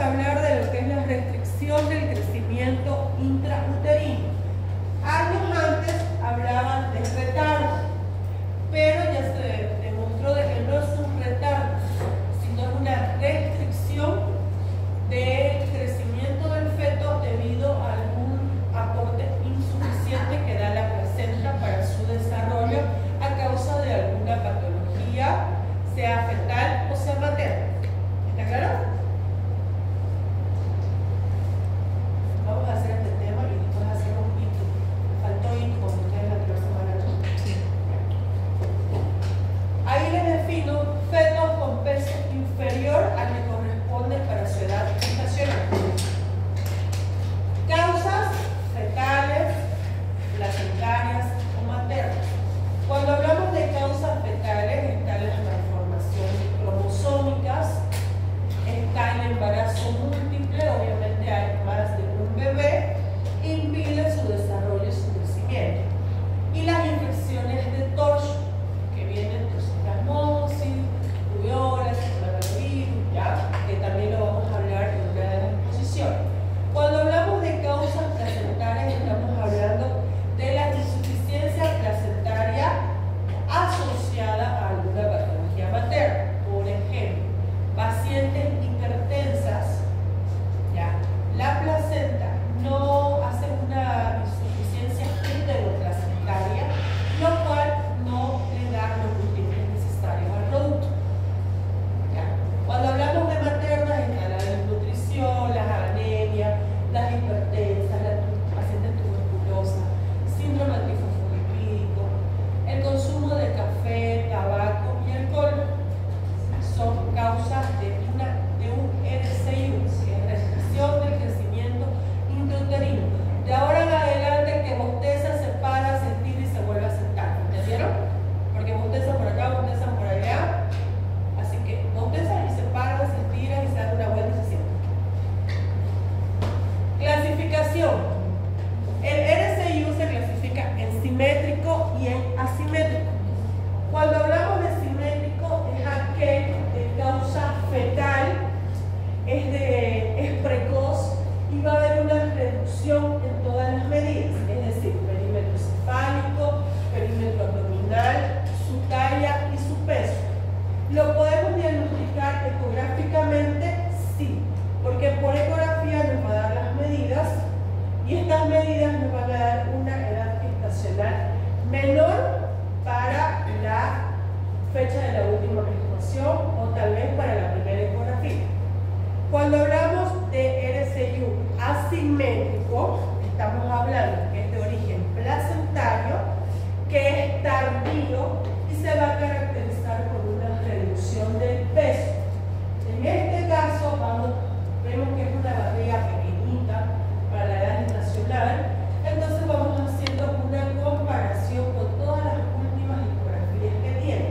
a hablar de lo que es la restricción del crecimiento intrauterino. Años antes hablaban de retardo, pero ya se demostró de que no es un retardo, sino es una restricción del crecimiento del feto debido a algún aporte insuficiente que da la placenta para su desarrollo a causa de alguna patología, sea fetal o sea materna. ¿Está claro? Vamos a hacer este tema y después hacer un hito. Faltó hito con ustedes la otra semana, ¿no? Sí. Ahí les defino fetos con peso inferior al que corresponde para su edad gestacional. Causas fetales, placentarias o maternas. Cuando hablamos de causas fetales, están las malformaciones cromosómicas, está el embarazo múltiple, obviamente hay más de un bebé, impide su desarrollo y su crecimiento. Y las infecciones de torso, que vienen toxoplasmosis, rubiola, coronavirus, ¿ya? Que también lo vamos a hablar en una de las exposiciones. Cuando hablamos de causas placentarias, estamos hablando de la insuficiencia placentaria asociada a alguna patología materna. Por ejemplo, pacientes hipertensas, ¿ya? La placenta no hace una insuficiencia uteroplacentaria, lo cual no le da los nutrientes necesarios al producto. ¿Ya? Cuando hablamos de maternas, está la desnutrición, las anemias, las hipertensas, las pacientes tuberculosas, síndrome antifosfolipídico, el consumo de café, tabaco y alcohol son causas de un RCIU, que es restricción del crecimiento intrauterino. De ahora en adelante, que bosteza, se para, se estira y se vuelve a sentar. ¿Entendieron? Porque bosteza por acá, bosteza por allá. Así que bosteza y se para, se estira y se da una vuelta y se sienta. Clasificación. El RCIU se clasifica en simétrico y en asimétrico. Cuando hablamos de simétrico, es aquel de causa fetal, es precoz y va a haber una reducción en todas las medidas, es decir, perímetro cefálico, perímetro abdominal, su talla y su peso. ¿Lo podemos diagnosticar ecográficamente? Sí, porque por ecografía nos va a dar las medidas y estas medidas nos van a dar una edad gestacional menor para la fecha de la última menstruación o tal vez para la primera ecografía. Cuando hablamos de RCIU asimétrico, estamos hablando que es de origen placentario, que es tardío y se va a caracterizar por una reducción del peso. En este caso, vemos que es una barriga pequeñita para la edad gestacional, entonces vamos haciendo una comparación con todas las últimas ecografías que tiene.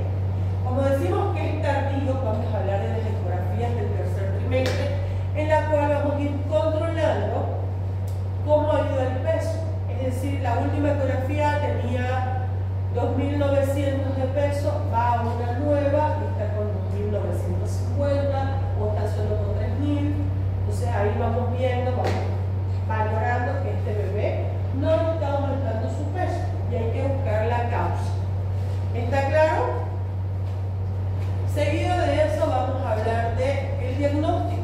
Como decimos que es tardío, vamos a hablar de las ecografías del tercer trimestre, en la cual vamos a ir controlando cómo ha ido el peso. Es decir, la última ecografía tenía 2.900 de peso, va a una nueva y está con 2.950 o está solo con 3.000. Entonces ahí vamos viendo, vamos valorando que este bebé no está aumentando su peso y hay que buscar la causa. ¿Está claro? Seguido de eso vamos a hablar del diagnóstico.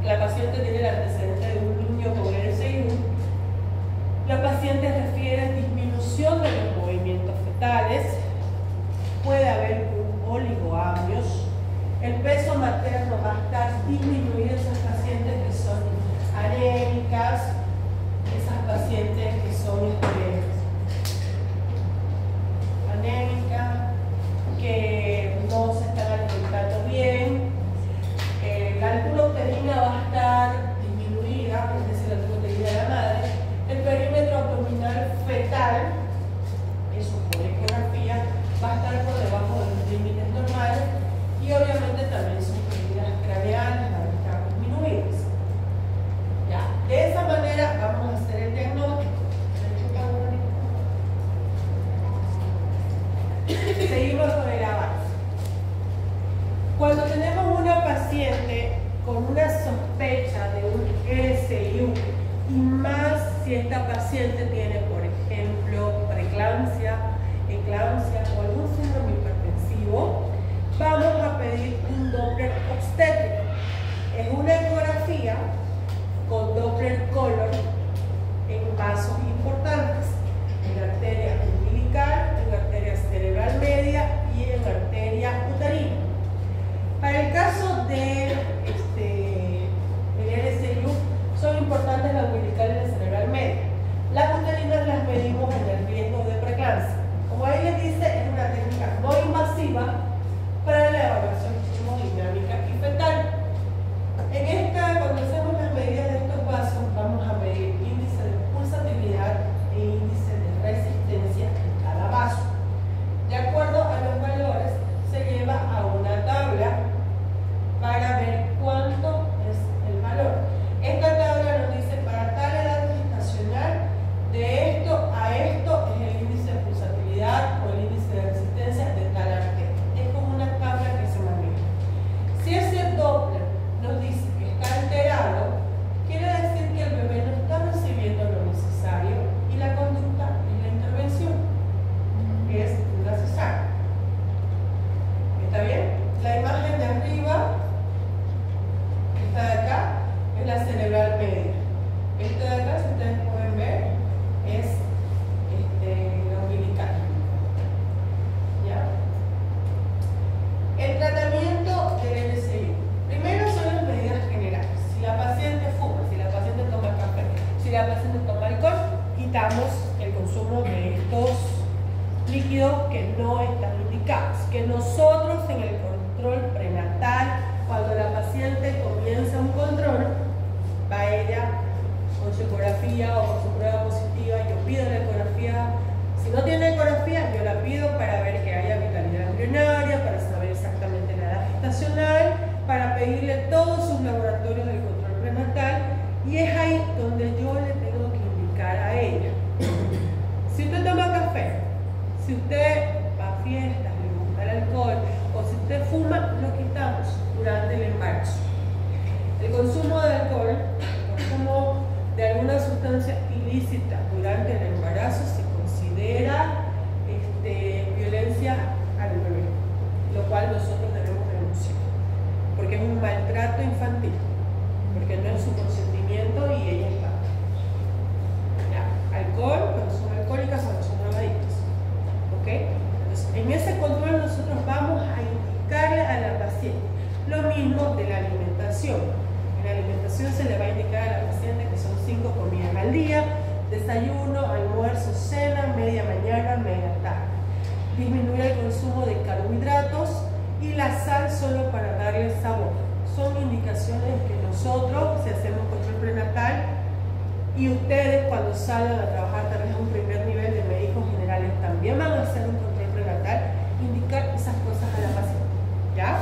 La paciente tiene el antecedente de un niño con RCIU. La paciente refiere disminución de los movimientos fetales. Puede haber un oligoamnios. El peso materno va a estar disminuido. Esas pacientes que son anémicas, esas pacientes que son anémicas, que no se están alimentando bien. La altura uterina va a estar disminuida, es decir, la altura uterina de la madre. El perímetro abdominal fetal, eso por ecografía, va a estar por debajo de los límites normales y obviamente también sus medidas craneales van a estar disminuidas. Ya, de esa manera vamos a hacer el diagnóstico. Seguimos con el avance. Cuando tenemos una paciente con una paciente tiene, por ejemplo, preeclampsia, eclampsia o algún síndrome hipertensivo, vamos a pedir un Doppler obstétrico. Es una ecografía con Doppler color en vasos importantes, en la arteria umbilical, en la arteria cerebral media y en la arteria uterina. Para el caso de el LCU, son importantes la umbilical y la cerebral media. Las uterinas las medimos en el riesgo de preeclampsia. Como ahí les dice, es una técnica no invasiva para la evaluación hemodinámica y fetal. En esta, cuando hacemos las medidas de estos vasos, vamos a medir índice de pulsatividad e índice de resistencia en cada vaso. De acuerdo a los valores, se lleva a una tabla para ver cuánto es el valor. Esta tabla nos dice para tal edad gestacional, de esto a esto es el índice de pulsatividad o el índice de resistencia de tal arteria. Es como una tabla que se maneja. Si ese Doppler nos dice que está alterado, quiere decir que el bebé no está recibiendo lo necesario y la conducta es la intervención. Es una cesárea. ¿Está bien? La imagen de arriba, esta de acá, es la cerebral media. Esta de acá, si ustedes pueden ver, es la umbilical. ¿Ya? El tratamiento del LCI. Primero son las medidas generales. Si la paciente fuma, si la paciente toma café, si la paciente toma alcohol, quitamos el consumo de estos líquidos que no están indicados. Que nosotros en el control prenatal, cuando la paciente comienza un control, va ella con su ecografía o con su prueba positiva, yo pido la ecografía. Si no tiene ecografía, yo la pido para ver que haya vitalidad embrionaria, para saber exactamente la edad gestacional, para pedirle todos sus laboratorios del control prenatal, y es ahí donde yo le tengo que indicar a ella. Si usted toma café, si usted va a fiestas, le gusta el alcohol, o si usted fuma, lo quitamos durante el embarazo. El consumo de alcohol, el consumo de alguna sustancia ilícita durante el embarazo se considera violencia al bebé, lo cual nosotros debemos denunciar, porque es un maltrato infantil, porque no es su consentimiento y ella está. ¿Ya? Alcohol, cuando son alcohólicas, cuando son drogadictas. ¿Ok? Entonces, en ese control nosotros vamos a indicarle a la paciente lo mismo de la alimentación. En la alimentación se le va a indicar a la paciente que son 5 comidas al día: desayuno, almuerzo, cena, media mañana, media tarde. Disminuir el consumo de carbohidratos y la sal solo para darle sabor. Son indicaciones que nosotros, si hacemos control prenatal, y ustedes cuando salgan a trabajar tal vez a un primer nivel de médicos generales también van a hacer un control prenatal, indicar esas cosas a la paciente. ¿Ya?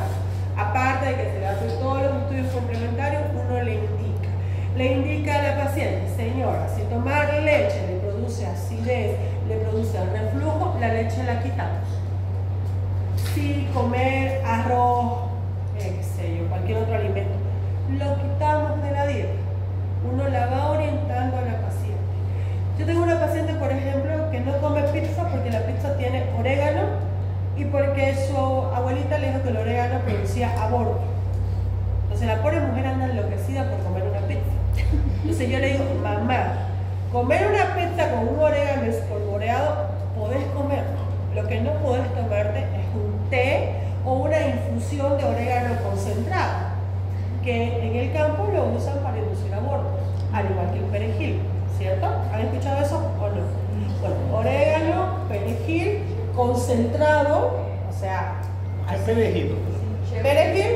Aparte de que se le hacen todos los estudios complementarios, uno le indica a la paciente: señora, si tomar leche le produce acidez, le produce reflujo, la leche la quitamos. Si comer arroz, qué sé yo, cualquier otro alimento, lo quitamos de la dieta. Uno la va orientando a la paciente. Yo tengo una paciente, por ejemplo, que no come pizza porque la pizza tiene orégano y porque su abuelita le dijo que el orégano producía aborto. Entonces la pobre mujer anda enloquecida por comer una pizza. Entonces yo le digo: mamá, comer una pizza con un orégano espolvoreado podés comer. Lo que no podés tomarte es un té o una infusión de orégano concentrado, que en el campo lo usan para inducir abortos, al igual que el perejil, ¿cierto? ¿Han escuchado eso o no? Bueno, orégano, perejil concentrado, o sea... ¿Qué perejil? ¿Perejil?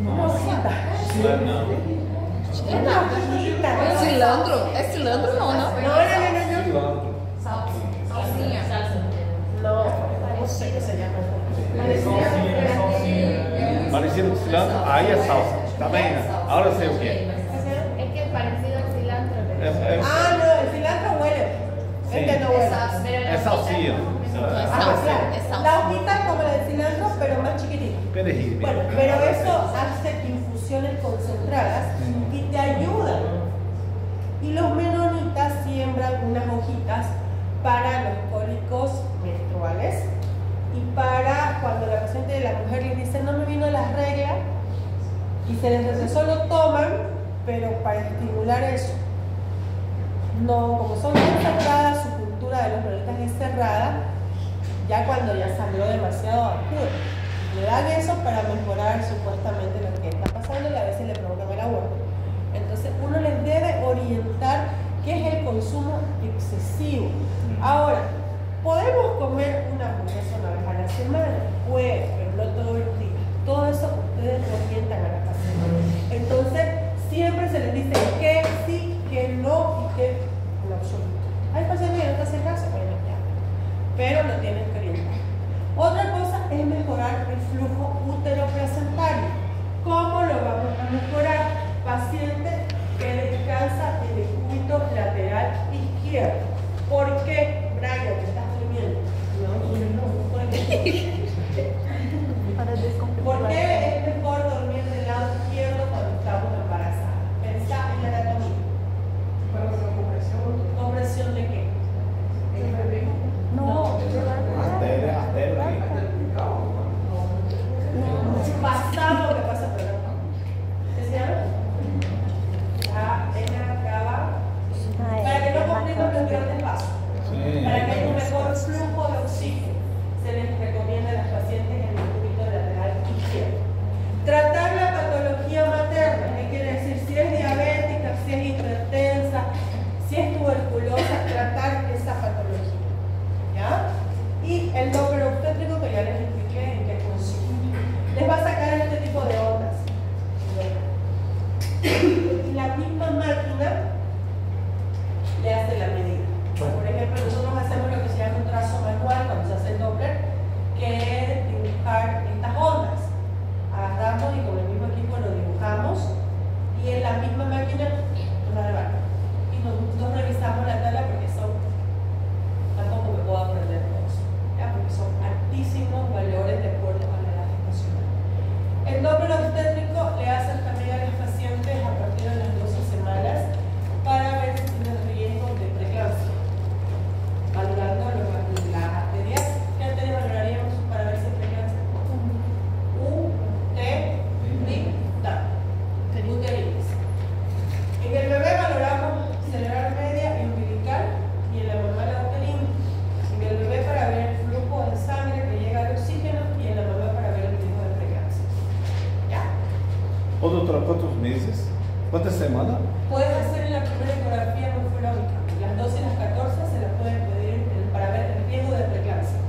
No. Una Cilantro. ¿Es cilantro? No, no. No. Salsinha. No, no sé qué se llama. Parecido com cilantro, aí é salsa. Tá bem? Agora eu sei o que é. Es que es parecido al cilantro. Ah, no, el cilantro huele. Este no huele. É salsinha. La hojita como la de cilantro, pero más chiquitita. Perejil. Bueno, pero eso hace infusiones concentradas y te ayudan Y los menonitas siembran unas hojitas para los cólicos menstruales y para cuando la paciente de la mujer les dice no me vino las reglas y se les regresó, lo toman, pero para estimular eso. No, como son bien cerradas, su cultura de los menonitas es cerrada, ya cuando ya salió demasiado agudo. Le dan eso para mejorar supuestamente lo que está pasando y a veces le provocan el aborto. Entonces uno les debe orientar qué es el consumo excesivo. Ahora, ¿podemos comer una hamburguesa una vez a la semana? Puede, pero no todos los días. Todo eso ustedes lo orientan a la paciente. Entonces, siempre se les dice que sí, que no y que en absoluto. Hay pacientes que no te hacen caso, bueno, ya. Pero lo tienen que orientar. Otra cosa es mejorar el flujo útero-placentario. ¿Cómo lo vamos a mejorar? Paciente que descansa en el cúbito lateral izquierdo. ¿Por qué, Brian, te estás durmiendo? No puede. ¿Por qué es mejor dormir del lado izquierdo cuando estamos embarazadas? Pensá en la anatomía. ¿Compresión de qué? No. Arteria. Pasado lo que pasa por acá. ¿Qué se llama? La vena cava. Para que no comprimamos los grandes vasos. Sí. Para que haya un mejor flujo de oxígeno, se les recomienda a las pacientes en el cúbito lateral izquierdo. Tratar la patología materna, ¿qué quiere decir? Si es diabética, si es hipertensa, si es tuberculosa, tratar esa patología. ¿Ya? Y el Doppler obstétrico que ya les expliqué en qué consiste. Les va a sacar este tipo de ondas. Y la misma máquina le hace la medida. Por ejemplo, nosotros hacemos lo que se llama un trazo manual cuando se hace el Doppler, que es dibujar estas ondas. Agarramos y con el mismo equipo lo dibujamos y en la misma máquina nos la levanta. Y nosotros revisamos la tabla porque son, tampoco me puedo aprender todos, ¿ya? Porque son altísimos valores de acuerdo a la edad gestacional. El Doppler obstétrico le hacen también a las pacientes a partir de las 12 semanas para ver si tienen riesgo de preeclampsia. Valorando las arterias. ¿Qué arterias valoraríamos para ver si es preeclampsia? Uterinas. En el bebé valoramos cerebral media y umbilical y en la mamá la uterina. En el bebé para ver el flujo de sangre que llega al oxígeno y en la mamá para ver el riesgo de preeclampsia. ¿Ya? Ô, doutora, ¿cuántos meses? ¿Cuántas semanas? Puedes hacer en la primera ecografía morfológica. Las 12 y las 14 se las pueden pedir para ver el riesgo de preeclampsia.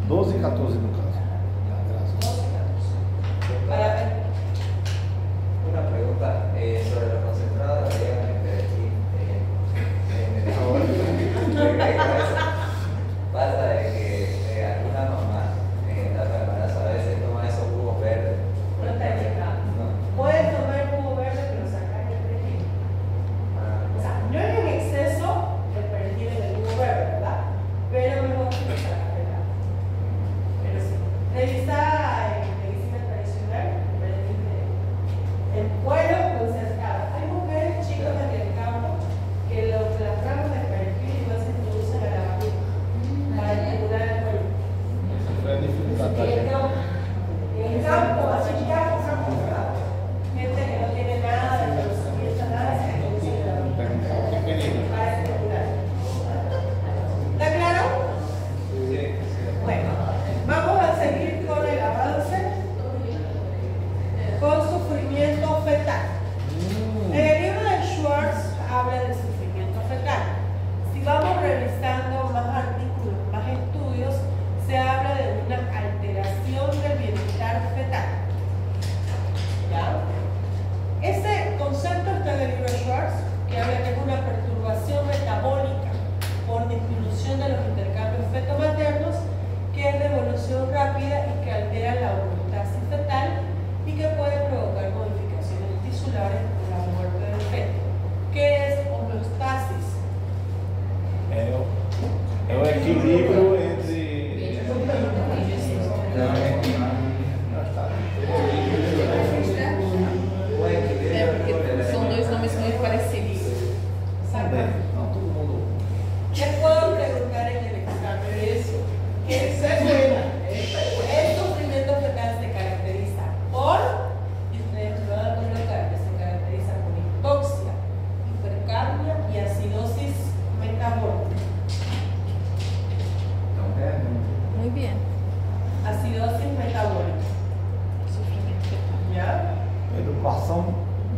12 y 14 no caso. Ya, gracias. 12 y 14. Para ver. Una pregunta sobre los concentrados de perejil. Pasa de que algunas mamás en etapa de embarazo a veces toman esos jugos verdes. No está indicado. No. Puedes tomar el jugo verde, pero sacar el perejil. O sea, no es en exceso el perejil en el jugo verde, ¿verdad? Pero mejor que sacar el agua. Pero sí.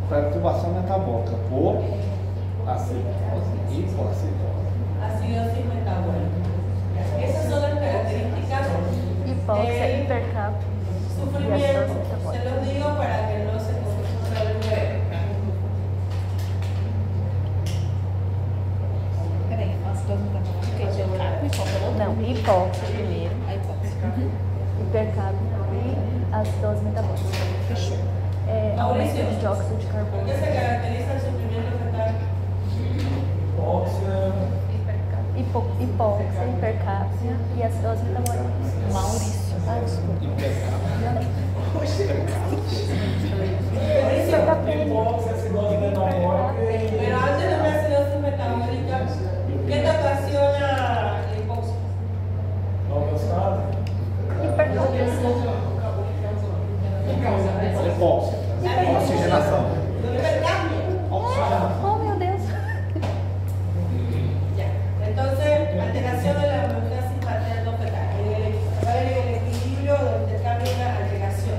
perturbação metabólica por hipoacidose. Acidosis metabólica. Esas son las características Hipóxia, del hipercapnia. sufrimiento. Se los digo para que no se confundan al nuevo. Peraí, acidose metabólica, hipercapnia, qual que é o outro? Não, hipóxia primeiro. A hipóxia. Hipercapnia e acidose metabólica. Fechou. Aumento de dióxido de ¿Por carbono. qué se caracteriza el sufrimiento fetal? Hipóxia, hipercapnia e acidose metabólica. Maurício. Ah, desculpa. Pero antes de una acidosis metabólica, ¿qué te ocasiona la hipoxia? Hipercapnia. Hipóxia. Oxigenação. Hipercapnia. Oh, meu Deus. Ya. Entonces, alteración de la homeostasis materno-fetal. Va a haber el equilibrio del intercambio de una alteración.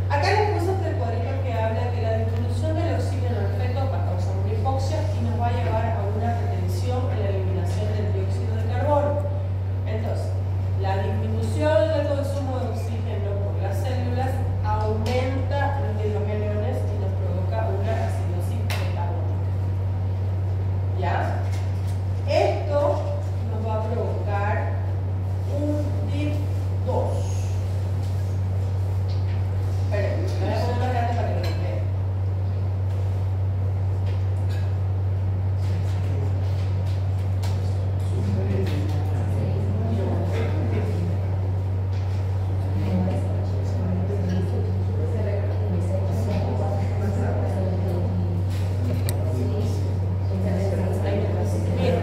Acá les puse este cuadrito que habla que la disminución del oxígeno en el feto va a causar una hipoxia y nos va a llevar a una retención en la eliminación del dióxido de carbono. Entonces, la disminución del consumo de oxígeno por las células aumenta los hidrogeniones y nos provoca una acidosis metabólica. ¿Ya? Esto nos va a provocar un DIP2. Esperen, me voy a poner más grande para que lo vean. Miren,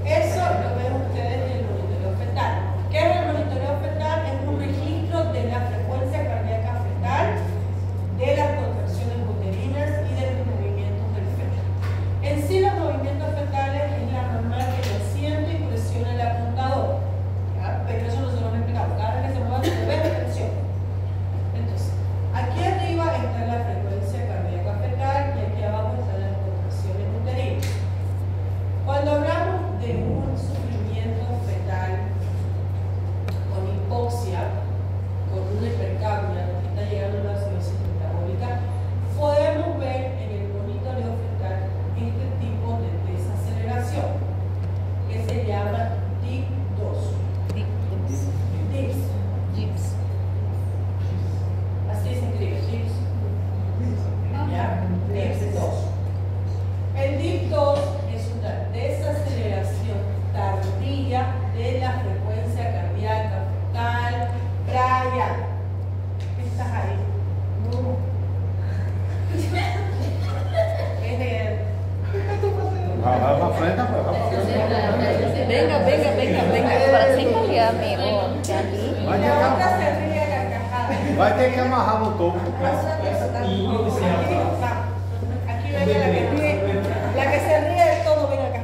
eso lo ven ustedes en el monitoreo fetal. ¿Qué es el monitoreo fetal? Es un registro de la frecuencia cardíaca fetal, de las contracciones uterinas y de los movimientos del feto. En sí, los movimientos fetales es la mamá que lo siente y presiona el apuntador. ¿Ya? Pero eso no se lo han explicado. Cada vez que se mueva, se ve la tensión. Entonces, aquí arriba está la frecuencia cardíaca fetal y aquí abajo están las contracciones uterinas. Cuando hablamos de un sufrimiento fetal con hipoxia, con una hipercapnia que está llegando a una acidosis metabólica, podemos ver en el monitoreo fetal este tipo de desaceleración que se llama DIP2. DIPS. Así se escribe, DIPS. ¿Ya? DIPS2. El DIP2 es una desaceleración tardía de la frecuencia cardíaca fetal. Brian, ¿qué estás ahí? Vai pra frente, rapaz. Vai pra frente. Venga. Para sem olhar, amigo. Que ali. Vai ter La otra que, se ríe a carcajadas. vai ter que amarrar no topo. Aquí viene la que ríe. La que se ríe de todo, ven acá.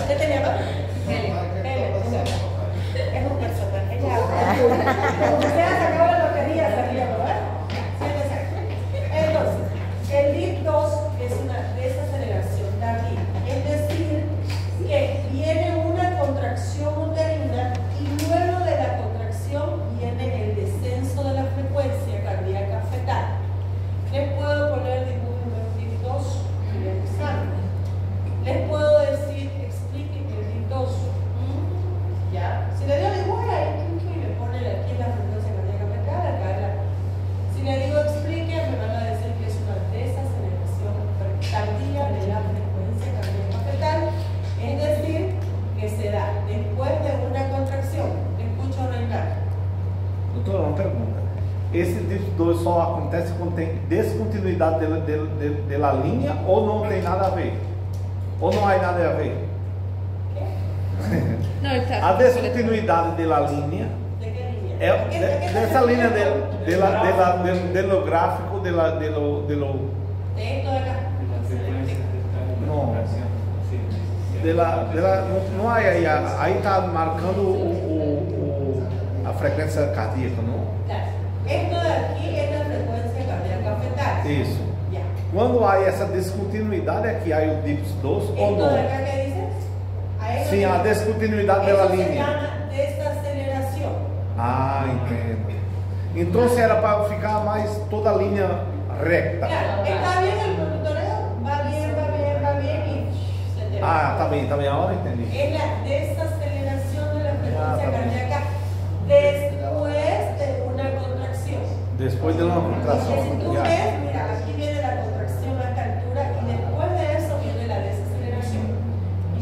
¿Qué te llama? Helen. Es un personaje. Ella como se ha sacado la lotería, se ríe, ¿verdad? Siéntese. Entonces, el DIP2 es una desaceleración tardía. Es decir, que viene una contracción uterina y luego de la contracción viene el descenso de la frecuencia cardíaca fetal. Les puedo poner dibujo de DIP2 y el examen. Les puedo decir, expliquen el DIP2. ¿Ya? Si le digo dibujo ahí, y le ponen aquí la frecuencia cardíaca fetal, acá la. Si le digo expliquen, me van a decir que es una desaceleración tardía de la frecuencia cardíaca fetal. Es decir, que se da después de una contracción. Escucho Reinaldo. Doutor, uma pergunta. Esse DIP2 só acontece quando tem descontinuidade da linha ou não tem nada a ver? Ou não há nada a ver? Não, ele tá. A descontinuidade da linha ¿De qué línea? é dessa linha do gráfico De esto de acá. não, não aí está marcando a frequência cardíaca, não? Claro. Esto de aquí es la frecuencia Isso. Ya. Quando há essa descontinuidade, aqui há o DIPS 2 ou Esto de não? acá que dices, a eso Sim, a descontinuidade eso da se linha. llama desaceleración. Ah, entendo. Então, se era para ficar mais toda a linha recta. Claro, está bien el monitoreo, va bien, va bien, va bien y se te va. Ah, tá bem, agora entendi. Es la desaceleración de la frecuencia Ah, está bien. cardíaca después de una contracción. Depois de uma contração. Si tú Já. ves, mira, aquí viene la contracción a esta altura y después de eso viene la desaceleración.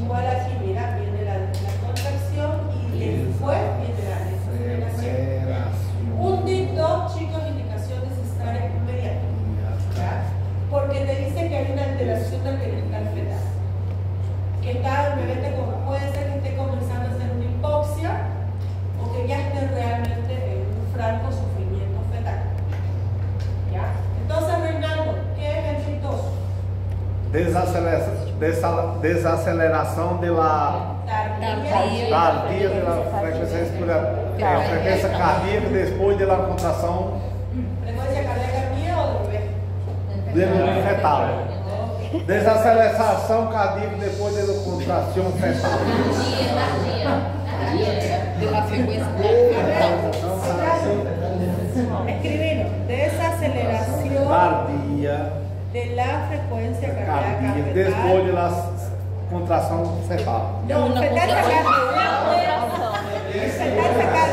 Igual aquí, mira, viene la contracción y después viene la desaceleración. Un DIP2, chicos, indicación necesaria inmediata. ¿Ya? Porque te dice que hay una alteración del bienestar fetal. Que está, puede ser que esté comenzando a hacer una hipoxia o que ya esté realmente en un franco sufrimiento fetal. ¿Ya? Entonces, Reinaldo, ¿qué es el DIP2? Desaceleração tardia da frequência respiratória. A frequência cardíaca depois da contração ¿Frecuencia cardíaca mía o del bebé? do fetal. Desaceleração cardíaca depois da contração fetal. De la frecuencia. Escribilo. Desaceleración Tardia de la frecuencia cardíaca cardíaca depois fetal. da contração fetal. No, Una fetal contracción. fetal.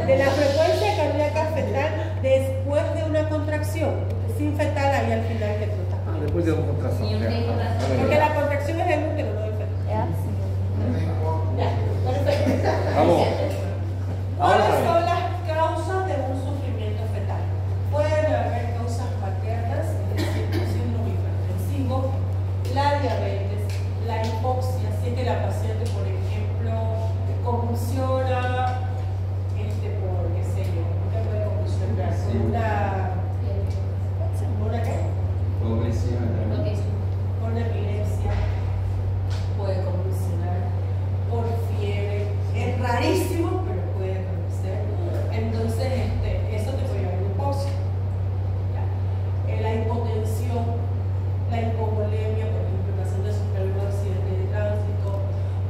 De la frecuencia cardíaca fetal después de una contracción. Sin fetal ahí al final que tú estás poniendo. Depois da contração fetal. Porque la contracción es el útero, no el fetal. É assim. Ya, perfecto. Tá bom. ¿Cuáles Ahora, son las causas de un sufrimiento fetal? Pueden haber causas maternas, es decir, un síndrome hipertensivo, la diabetes, la hipoxia, si es que la paciente, por ejemplo, convulsiona, por qué sé yo, ¿qué puede convulsionar? ¿Una qué? Por una epilepsia, puede convulsionar, por fiebre, es rarísimo, pero puede acontecer. Entonces, eso te puede llevar a una hipoxia. Ya. La hipotensión, la hipovolemia, por ejemplo, el paciente sufrió un accidente de tránsito,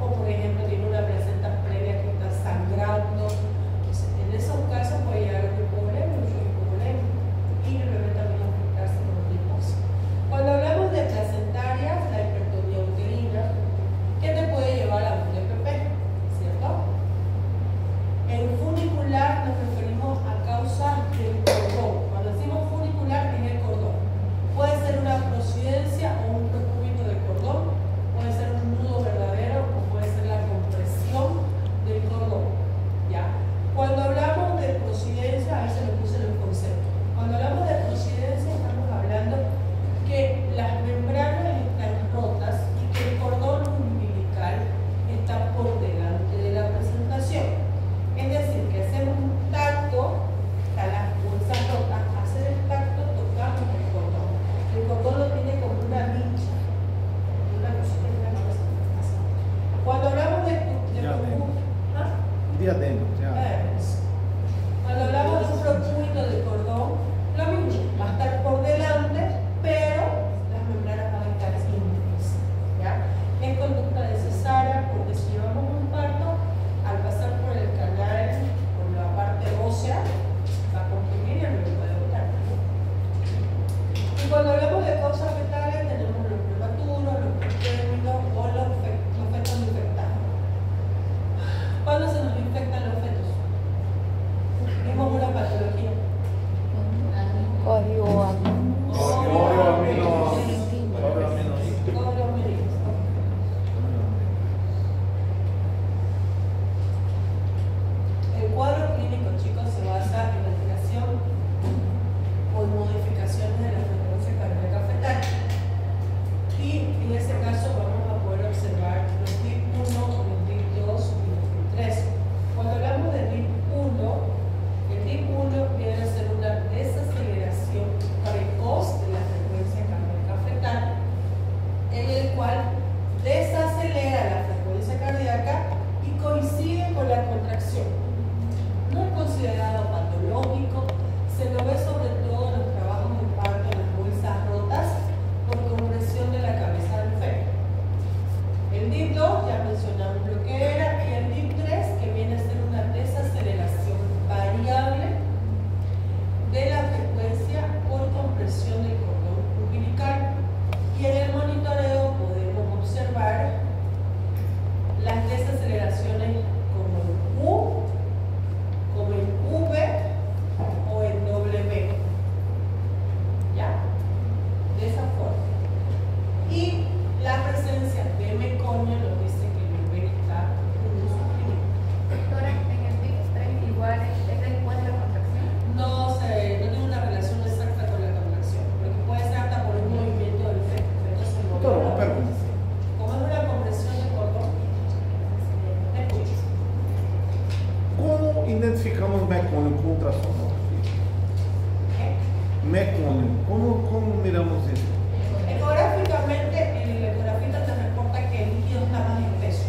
o por ejemplo, tiene una placenta previa que está sangrando. Entonces, en esos casos puede llegar a una hipovolemia, mucho hipovolemia, y el bebé también afectarse por una hipoxia. Cuando hablamos de placentarias, la hipertonía uterina, ¿qué te puede llevar a un DPP? ¿Cierto? En funicular nos referimos a causa del cordón. Cuando decimos funicular es el cordón. Puede ser una prosidencia o un procúbito del cordón, puede ser un nudo verdadero o puede ser la compresión del cordón. ¿Ya? Cuando hablamos de prosidencia, ahí se lo puse en el concepto. Cuando hablamos de prosidencia estamos hablando que las membranas están rotas y que el cordón umbilical está por delante de la presentación. Es decir, que hacemos un tacto a las bolsas rotas, hacer el tacto tocamos el cordón. El cordón lo tiene como una vincha, una cosita que la cabeza. Cuando hablamos de ¿ah? diadema. Já. Cuando hablamos de un procúbito de cordón, lo mismo, va a estar por delante, pero las membranas van a estar íntimas. ¿Ya? Es conducta necesaria porque si llevamos un parto, al pasar por el canal, por la parte ósea, va a comprimir y el bebé puede botar. Y cuando hablamos de causas fetales, tenemos los prematuros, los pretérminos o los fetos infectados. ¿Cuándo se nos infectan los fetos? mecônio com ultrassonografia. Mecônio, como miramos isso? Ecográficamente, el ecografista te reporta que el líquido está más espeso,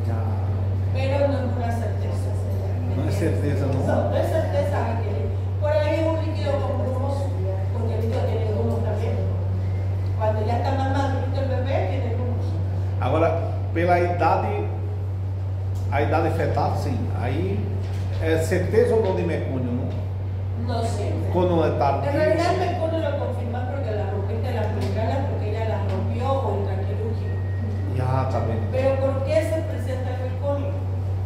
Já. pero no es una certeza. Não é certeza, não? No es certeza que por ahí es un líquido con grumos, porque el líquido tiene grumos también. Cuando ya está más madurito el bebé, tiene grumos. Agora, pela idade, a idade fetal, sim. Aí é certeza ou não de mecônio, não? No siempre. Quando é En tardio. realidad el mecônio lo confirma porque la rompiste las membranas, porque ella las rompió o el traqueológico. Já, tá bem. Pero ¿por qué se presenta el mecônio?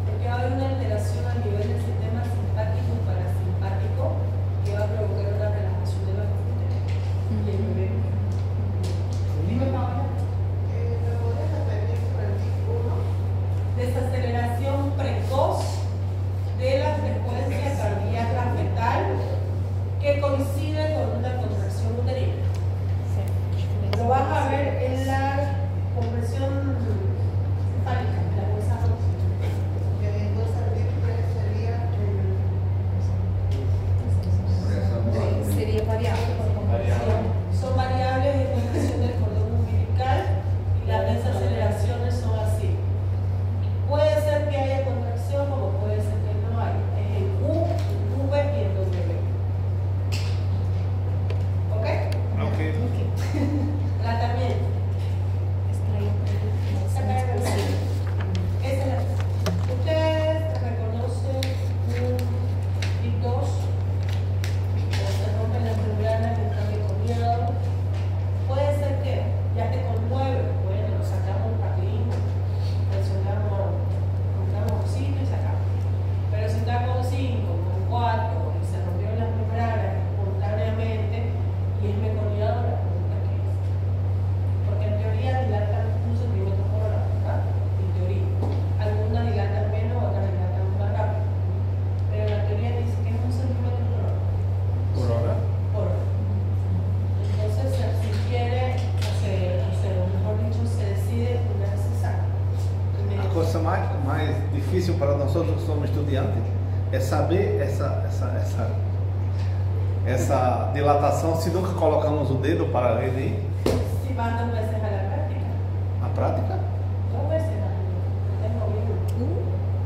Porque va a haber una alteración a nivel del sistema simpático y parasimpático que va a provocar una relajación de la frontera. Y el bebé. Dime, Paola. Desaceleración precoz de la frecuencia cardíaca fetal que coincide con una contracción uterina. Lo vas a ver en la compresión cefálica, en la bolsa roja. Sería variable por comparación. Son variables de contracción del cordón umbilical y las desaceleraciones son así. Puede ser que haya contracción como puede ser que no haya. Es en U, en V y en W. ¿Ok? Ok. Tratamiento. Esa es la. Ustedes reconocen un BIP 2 o se rompen las membranas que están meconiados. Puede ser que ya esté con 9, bueno, lo sacamos un patín, presionamos, compramos oxígeno y sacamos. Pero si está con 5, con 4 y se rompieron las membranas espontáneamente y es meconiado, la pregunta que es. Porque en teoría dilatan 1 centímetro por hora, ¿verdad? En teoría. Algunas dilatan menos, otras dilatan más rápido. Pero la teoría dice que es 1 centímetro por hora. Por hora? Por hora. Entonces, si quiere, o mejor dicho, se decide una cesárea. A coisa mais difícil para nós outros que somos estudantes é saber essa dilatação se nunca colocamos o dedo para ver Si van 2 veces a la práctica, a prática. 2 veces al año.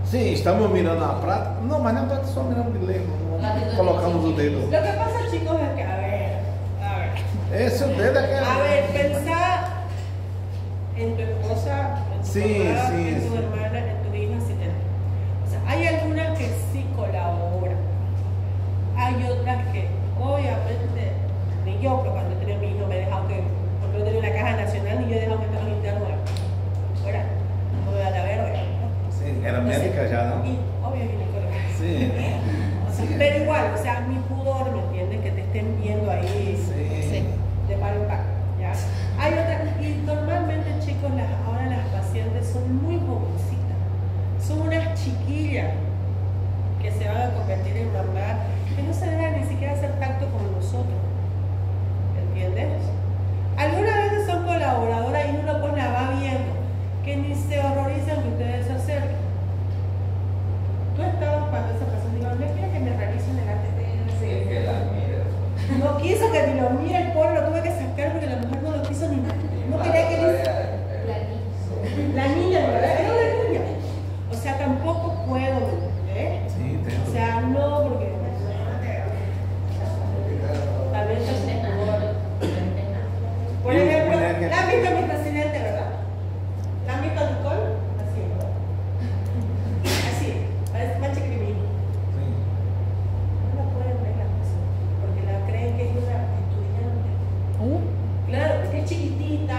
Sim, estamos mirando a prática. Não, mas na prática só miramos de ler, não colocamos o dedo. Lo que pasa, chicos, es que, a ver. Esse o dedo é que A ver, pensá en tu esposa, en tu Sí, papá, sí, en tu sí. hermana, en tu hija, si tenés. O sea, hay algunas que sí colaboran. Hay otras que, obviamente, ni yo, pero cuando tenía mi hijo me he dejado que, porque no tenía una caja nacional, ni yo he dejado que estén los internos fuera. No me da la verga. Sim, era médica já, não? Y, obvio, ginecóloga. Sim. O sea, pero igual, o sea, mi pudor, ¿me entiendes? Que te estén viendo ahí. Sim. De par en par, ¿ya? Hay otras, y normalmente, chicos, ahora las pacientes son muy jovencitas, son unas chiquillas que se van a convertir en mamá, que no se dejan ni siquiera hacer tacto con nosotros, ¿entiendes? Algunas veces son colaboradoras y uno pues la va viendo, que ni se horrorizan que ustedes se acerquen. Tú estabas cuando esa persona dijo, no quiero que me realicen el ATP, Es que la mira. no quiso que ni lo mire el pobre, lo tuve que sacar porque la mujer no lo quiso ni no quería que ni la niña, ¿verdad? Era una niña. O sea, tampoco puedo, ¿eh? Sim, O entendo. sea, no, porque también se por Y ejemplo, una que- ¿la han visto a mi presidente, verdad? ¿La han visto a Nicole? Así, ¿verdad? Así, parece más chica que mi hijo. Sim. No la pueden ver la persona, porque la creen que es una estudiante. Claro, porque es chiquitita,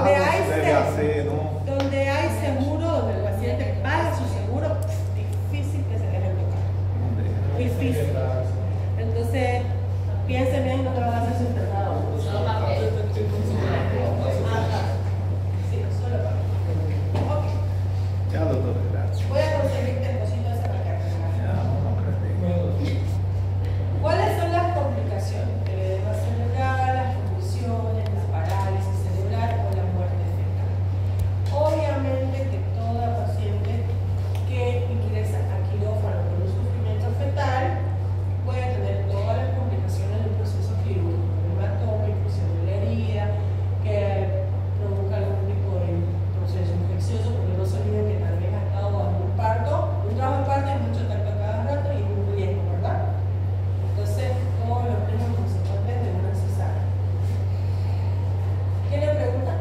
donde no hay se debe hacer, ¿no? donde hay seguro, donde el paciente paga su seguro, difícil que se dejen tocar. Difícil. Entonces, piensen bien, no te van a hacer su internado. Sí, solo para. Ok. Ya, doctor, gracias. Voy a conseguirte el cosito ese para que hagas. Ya, no creo. ¿Cuáles son las complicaciones? El edema cerebral, las convulsiones, la parálisis cerebral o la muerte fetal. Obviamente que toda paciente que ingresa a quirófano con un sufrimiento fetal puede tener todas las complicaciones del proceso quirúrgico, hematoma, infección de la herida, que provoca algún tipo de proceso infeccioso, porque no se olviden que tal vez ha estado bajo un parto, un trabajo de parto y mucho tacto a cada rato y un riesgo, ¿verdad? Entonces, todos los riesgos consecuentes de una cesárea. ¿Quién le pregunta?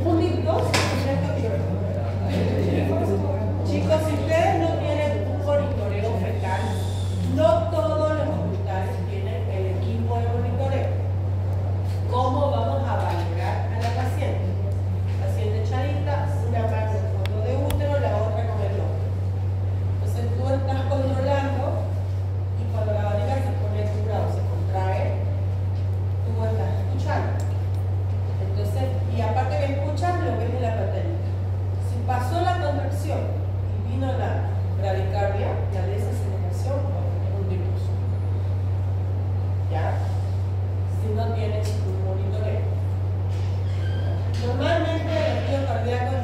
Un dictos, chicos, si ustedes no tienen un monitoreo fetal, no todos los hospitales tienen el equipo de monitoreo. ¿Cómo vamos a valorar a la paciente? Paciente echadita, una mano en el fondo de útero, la otra con el hombro. Entonces tú estás controlando y cuando la barriga se pone dura o se contrae, tú estás escuchando. Entonces, y aparte de escuchar, lo ves en la pantallita. Si pasó la contracción y vino la bradicardia, la desaceleración, es un difuso. ¿Ya? Si no tienes un monitoreo. Normalmente el latido cardíaco,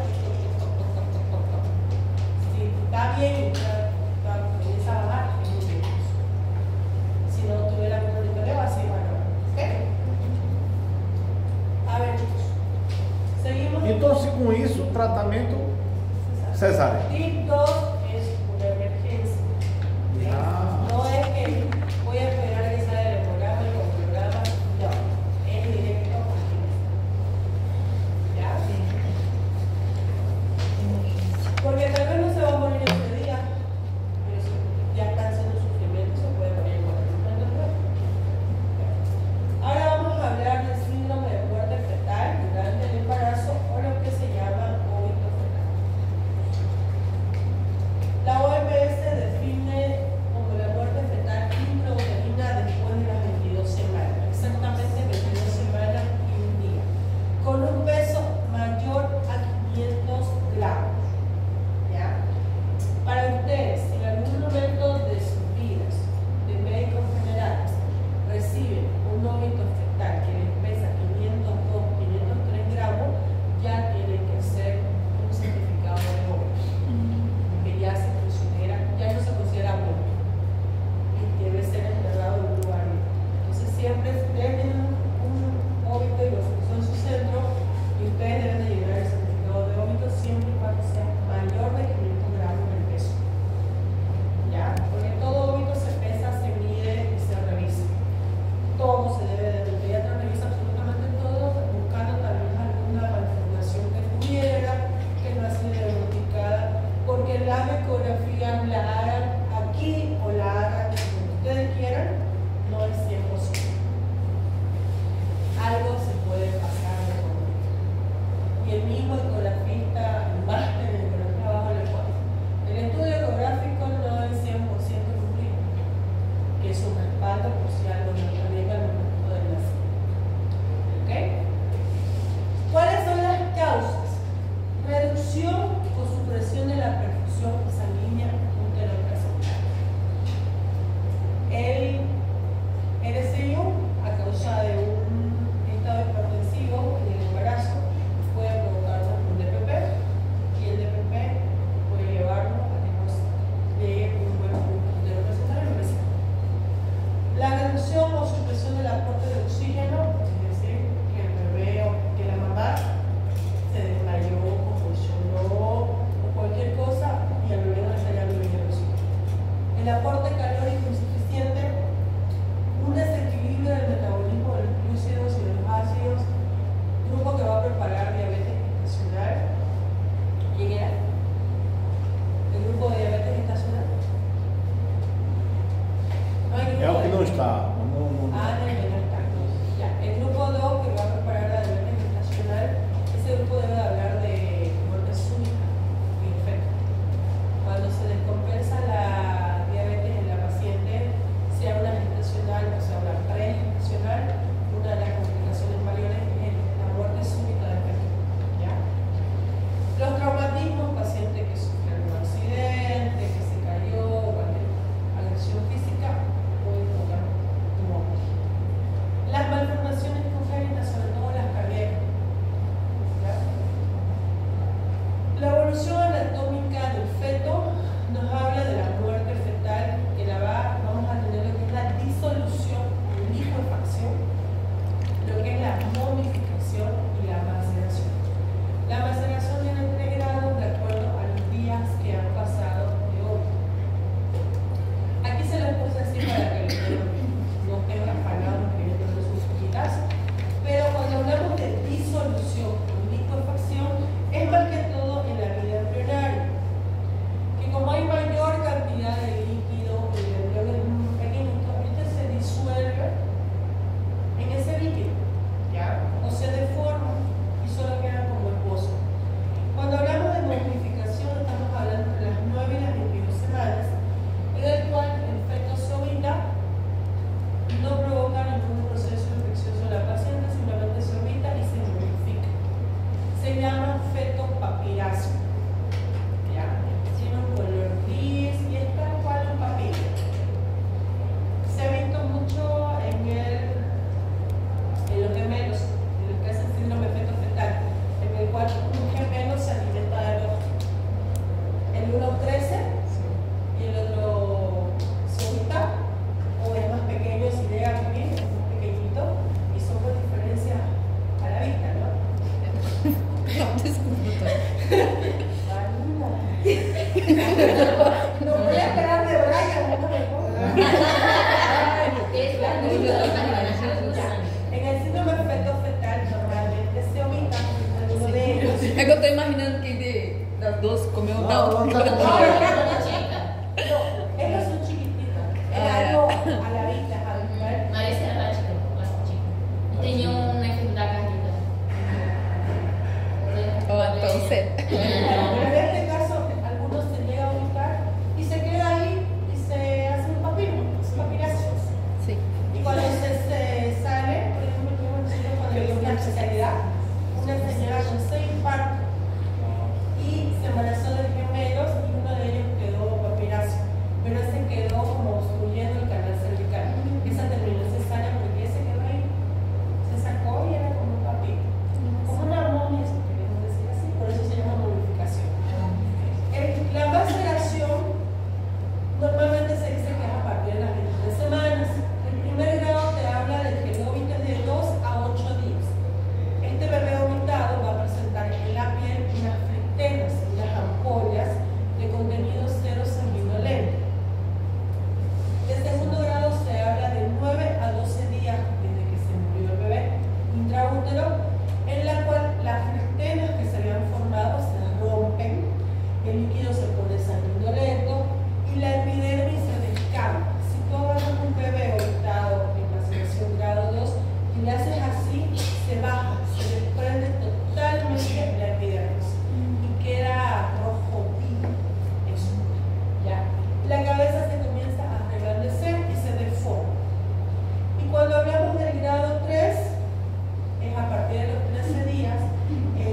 si está bien y comienza a bajar, es un difuso. Si no tuviera un monitoreo, así va a acabar. ¿Ok? A ver, chicos. Seguimos. Entonces, com isso, o tratamento cesárea. Tip 2 es una emergencia. ¿Sí? Ah. No es que voy a esperar a que salga el programa y con el programa, no, es directo aquí. ¿Ya? Porque tal vez no se va a morir ese día, pero si ya está haciendo sufrimiento, se puede morir en cualquier momento. Ahora vamos a hablar del síndrome de muerte fetal durante el embarazo o lo que se llama vómito fetal. La OMS define como la muerte fetal intrauterina después de las 22 semanas, exactamente 22 semanas y un día, con un peso mayor a 500 gramos. ¿Ya? Para ustedes, si en algún momento de sus vidas, de médicos generales, reciben un vómito fetal que les pesa 502, 503 gramos, ya tienen que hacer un certificado de vómito, que ya se considera, ya no se considera vómito y debe ser enterrado en un lugar libre. Entonces siempre ustedes tienen un vómito y lo son su centro y ustedes deben de llenar el certificado de vómito siempre y cuando sea mayor de 500 gramos el peso. ¿Ya? Porque todo vómito se pesa, se mide y se revisa. Todo se debe de, el pediatra revisa absolutamente todo, buscando tal vez alguna malformación que tuviera, que no ha sido diagnosticada, porque la ecografía la hagan aquí o la hagan donde ustedes quieran, no es 100%. Algo se puede pasar de vómito. Y el mismo ecografista, el máster en ecografía abajo le pone. El estudio ecográfico no es 100% cumplido, que es un respaldo por si algo no está bien al momento del nacimiento. ¿Ok? ¿Cuáles son las causas? Reducción o supresión de la perfusión sanguínea útero-placentaria. El RCU, a causa de un estado hipertensivo en el embarazo, puede provocar una No voy a esperar de Brian, no me En el síndrome fetal normalmente se omita alguno de ellos. É que eu tô imaginando quem das duas comeu um tal. No, no, No, ellos son chiquititos. Es algo a la vista, habitual. Marisa era la chica, más chica. Tenía una enfermedad cardíaca. Entonces. Pero en este caso, algunos se llega a ubicar y se queda ahí y se hace un papirazo. Sí. Y cuando se sale, por ejemplo, yo me enseño cuando hay una especialidad, una señora con 6 partos y se embarazó de gemelos y uno de ellos quedó papirazo, pero ese quedó como obstruyendo el canal cervical. Esa terminó cesárea porque ese quedó ahí, se sacó y era como un papito, como una momia, si queremos decir así, por eso se llama momificación. La maceración normalmente se dice que es a partir de las 23 semanas. El primer grado te habla de que el óbito es de 2 a 8 días. Este bebé vomitado va a presentar en la piel unas flectenas, unas ampollas de contenido cero sanguinolento. El segundo grado se habla de 9 a 12 días desde que se murió el bebé intraútero, en la cual las flectenas que se habían formado se rompen, el líquido se pone sanguinolento y la epidermis se descama. Si tú agarras un bebé vomitado en maceración grado 2 y le haces así, se baja, se desprende totalmente la epidermis y queda rojo vivo. Eso, ¿ya? La cabeza se comienza a reblandecer y se deforma. Y cuando hablamos del grado 3, es a partir de los 13 días,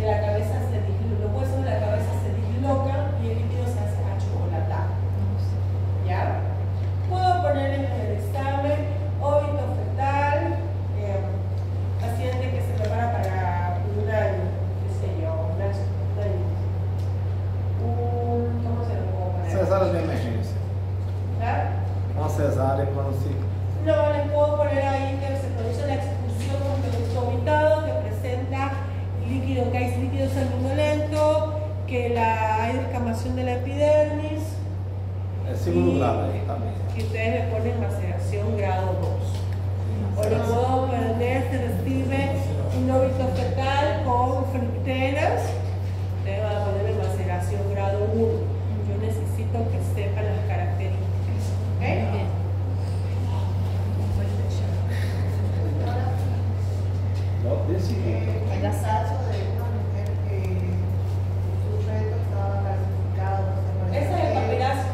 la cabeza se disloca, los huesos de la cabeza se dislocan y el líquido se hace achocolatado. ¿Ya? Puedo ponerles en el examen óbito fetal, paciente que se prepara para una, qué sé yo, ¿cómo se lo puedo poner? cesárea de emergência. ¿Ya? Uma cesárea quando se. No, les puedo poner ahí que se produce la expulsión de un producto vomitado que presenta líquido, que hay líquido sanguinolento, que hay descamación de la epidermis. É segundo grado aí também. Que ustedes le ponen maceración grado 2. O lo puedo poner, se recibe un óbito fetal con flectenas. Ustedes van a poner maceración grado 1. Yo necesito que sepan las características. ¿Ok? Desse En el caso de una mujer que su feto estaba calcificado, Ese es el papirazo.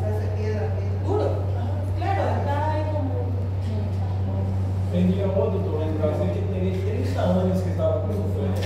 esa piedra Duro. Claro, está ahí como. Tem dia outro, doutor, em Brasília, que tem 30 anos que estava com sofrendo.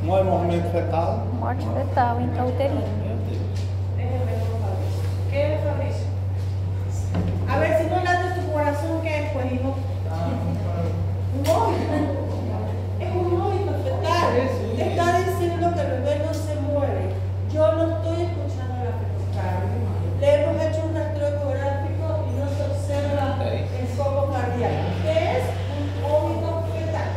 Não é movimento fetal. Morte fetal intrauterina. Meu Deus. Déjeme ver con Fabricio. ¿Qué es, Fabricio? A ver, si no late tu corazón, ¿qué es, pues, hijo? Un óbito. Es un óbito fetal. Sí, sí. Está diciendo que el bebé no se mueve. Yo no estoy escuchando la fetal. Le hemos hecho un rastreo ecográfico y no se observa el foco cardíaco. ¿Qué es un óbito fetal?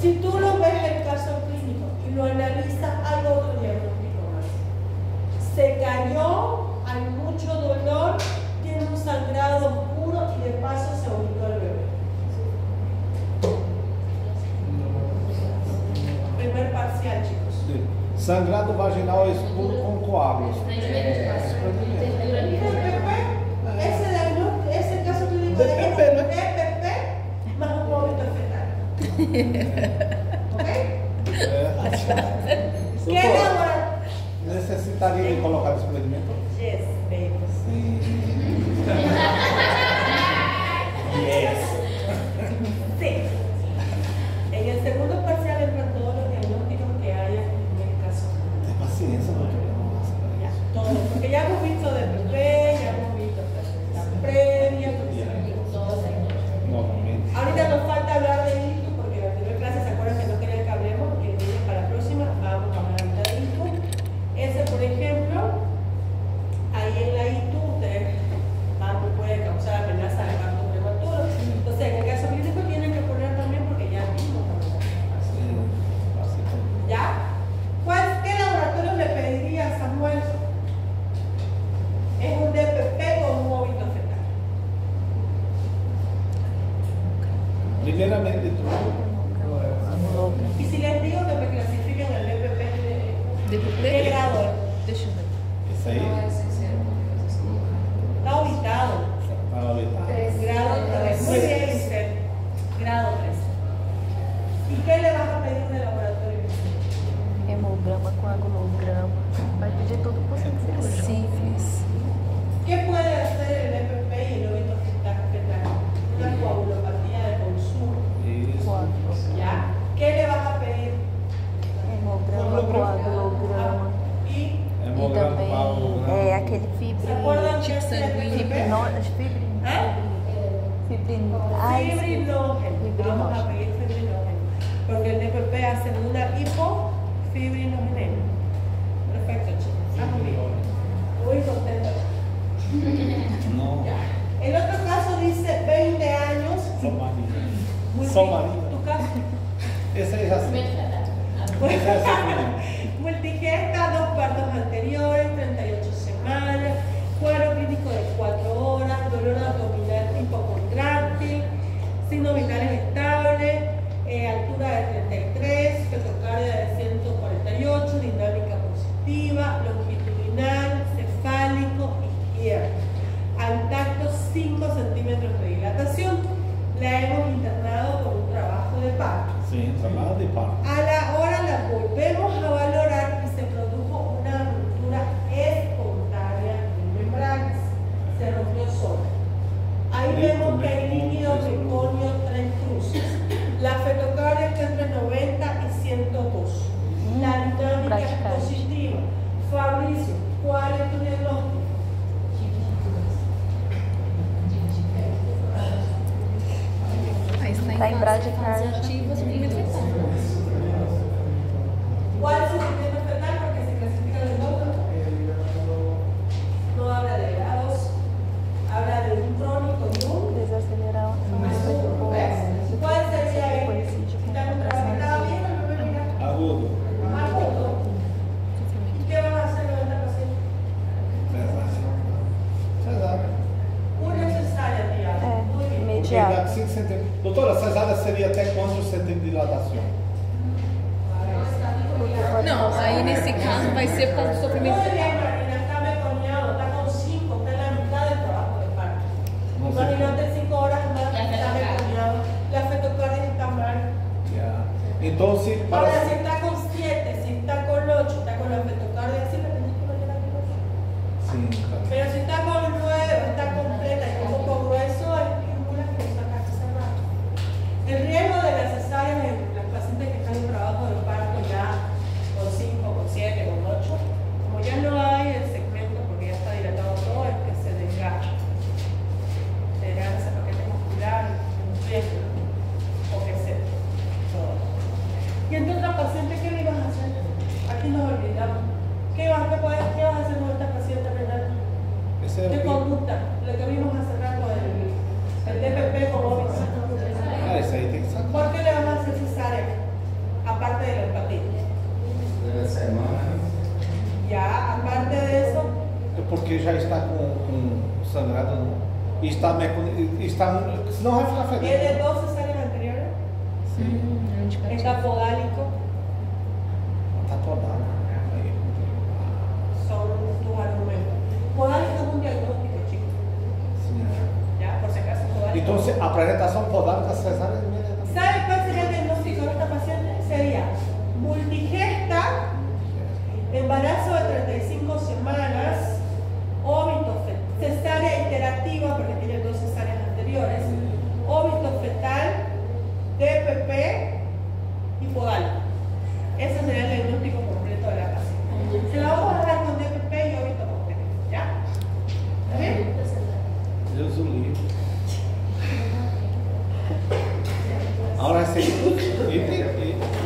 Si tú lo ves el caso clínico y lo analizas, hay otro diagnóstico más. Se cayó, hay mucho dolor, tiene un sangrado oscuro y de paso se vomitó el bebé. Primer parcial, chicos. Sangrado vaginal escuro com coágulos. Ese caso clínico de EPP más un vómito fetal. ¿Ok? ¿Qué laboratorio? Necessitaria de colocar esse procedimento? Yes, baby. Sim. Yes. Sí. En el segundo parcial entran todos los diagnósticos que haya en el caso. Tem paciência, doutor. Ya, todo. Porque ya hemos visto de bebé, ya hemos visto la previa, todo. Normalmente. Ahorita nos falta hablar de ITU, porque en la primera clase se acuerdan que no querían que hablemos, y dije para la próxima vamos a hablar ahorita de ITU. Ese, por ejemplo, ahí en la ITU puede causar amenaza de parto prematuro. Entonces, en el caso clínico tienen que poner también porque ya vimos. ¿Ya? ¿Qué laboratorio le pediría a Samuel? Es un DPP con un óbito fetal. Primeiramente, Y si les digo que me clasifiquen el DPP, ¿qué grado es? Deixa eu ver. esse aí Está ubicado. para evitar. Grado 3. Muy bien, Lisset. Grado 3. ¿Y qué le vas a pedir de laboratorio? Hemograma, coagulograma. Vai pedir tudo por cirúrgico. Sífilis. ¿Qué puede hacer el EPP y el óbito fetal? Una coagulopatía de consumo. Isso. ¿Ya? ¿Qué le vas a pedir? Hemograma, coagulograma. Y Hemograma, também coagulograma. aquele ¿se acuerdan Tipo que es el sanguíneo. EPP? Fibrinógeno. Vamos a pedir fibrinógeno. Porque el DPP hace una hipofibrinogenia. Perfecto, chicos. Estamos bien. Muy contento. Não. El otro caso dice 20 años. Só Maria. Multi- Só Maria. ¿Tu caso? Esse aí já sei. Esse é assim. Multigesta, 2 partos anteriores, 38 semanas, cuadro clínico de 4 horas, dolor abdominal tipo contráctil, signos vitales estables, altura de 33, fetocardia de 148, dinámica positiva, longitudinal, cefálico, izquierdo. Al tacto 5 centímetros de dilatación. La hemos internado con un trabajo de parto. Sim, trabalho de parto. A la hora la volvemos a valorar y se produjo una ruptura espontánea de membranas. Se rompió sola. Ahí vemos que hay líquido meconio 3 cruces. La fetocardia está entre 90 y 102. La dinámica es positiva. Fabricio, ¿cuál es tu diagnóstico? Aí está Está em em bradicardia. ativa, sofrimento fetal. ¿Cuál es el sufrimiento fetal? Porque se clasifica en dos. No habla de grados, habla de un crónico y un Desacelerar o ¿cuál sería el? ¿Está bien o no me mira? Agudo. Agudo. ¿Y qué vas a hacer con esta paciente? Cesárea. Una cesárea, tía. Muy bien. imediato. Porque dá 5 centímetros. Doutora, cesárea seria até quantos centímetros de dilatação? Não, aí nesse caso vai ser por causa do sofrimento Muy bien, fetal. Marina, está meconeado, está con 5, está en la mitad del trabajo de parto. Imagínate 5 horas más, está meconeado. La fetocardia está mal. Então, se Ahora, para si está con 7, si está con 8, está con la fetocardia, sí la tenés que meter aquí. sim, tá. Pero si está con 9, está completa y un poco grueso, hay figuras que sacan cerrado. El riesgo de las cesáreas en las pacientes que están en trabajo de parto ya otra paciente, ¿qué le ibas a hacer? Aquí nos olvidamos. ¿Qué vas a hacer con esta paciente, Renata? ¿Qué conducta? Lo que vimos hace rato, el DPP con óbito. Ese ahí tem que sacar. ¿Por qué le vamos a hacer cesárea? Aparte de la hepatitis. Debe ser más. Ya, aparte de eso, É porque já está com sangrado, não? E está, senão vai ficar fedendo. tiene 2 cesáreas anteriores, está podálico, Tá podado. Aí. son tus argumentos. Podálico es un diagnóstico, chicos. Sim. Ya, por si acaso, podálico. Então, a apresentação podálica cesárea imediatamente. ¿Sabe cuál sería el diagnóstico de esta paciente? Sería multigesta, embarazo de 35 semanas, óbito cesárea iterativa, porque tiene 2 cesáreas anteriores, óbito fetal, DPP y podálico. Ese sería el diagnóstico completo de la paciente. Se la vamos a dejar con DPP y óbito completo. ¿Ya? ¿Está bien? Deus o livre. Ahora sim. E